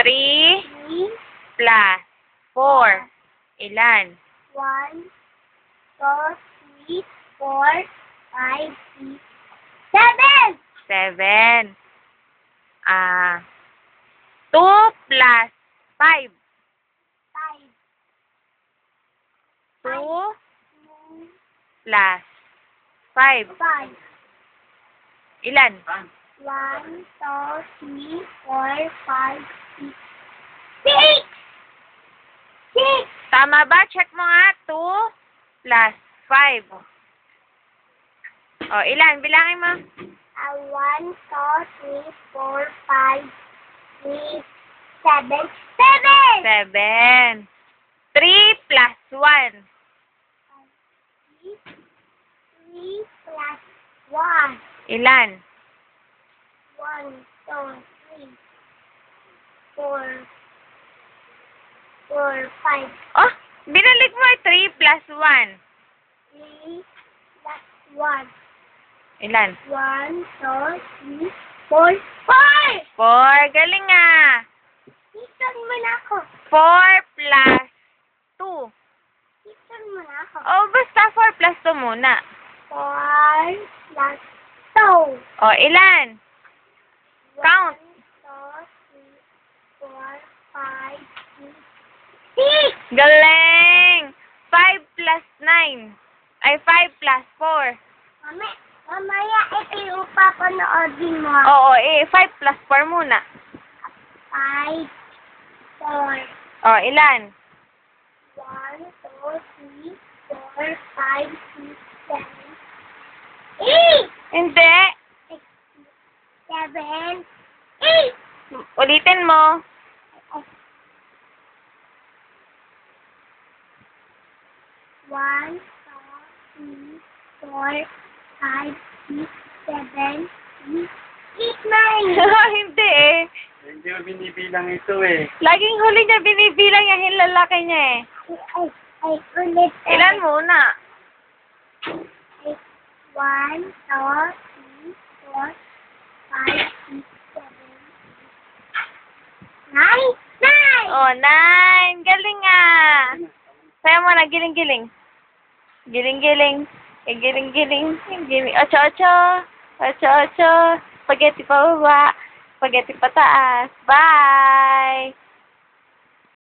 3 3 plus 4. Ilan? 1, 2, 3, 4, 5, 6, 7! 7. 2 plus 5. 5, 2 2, plus 5. 5. Ilan? 1, 2, 3, 4, 5, 6, 6! 6! Tama ba? Check mo nga. 2 plus 5. O, ilan? Bilangin mo. 1, 2, 3, 4, 5, 6, 7. 7! 7. 3 plus 1. 3 plus 1. Ilan? 1, 2, 3, 4, 4, 5. Oh, binalik mo. 3 plus 1. 3 plus 1. Ilan? 1, 2, 3, 4, 4! 4. Galing nga. Listen mo na ako. 4 plus 2. Listen mo na ako. Oh, basta 4 plus 2 muna. 4 plus 2. Oh, ilan? Count. 1, 2, 3, 4, 5, 6. 6! Galing! 5 plus 9. Ay, 5 plus 4. Mamaya, ito yung papanoodin mo. Oo, 5 plus 4 muna. 5, 4. Oh, ilan? 1, 2, 3, 4, 5, 6, 7, 8! Hindi. 7, 8! Ulitin mo. 1, 2, 3, 4, 5, 6, 7, 8, 9! Hindi eh. Hindi mo binibilang ito eh. Laging huli niya binibilang yung lalaki niya eh. Ay, ulit. Ilan muna? 1, 2, 3, 4, 5, 6, 7, 9! 9! Oh, 9. Galing nga. Sayo mo na, giling-giling. Giling-giling. Giling-giling. Giling. 8-8. 8-8. Spaghetti pa baba. Spaghetti pa taas. Bye!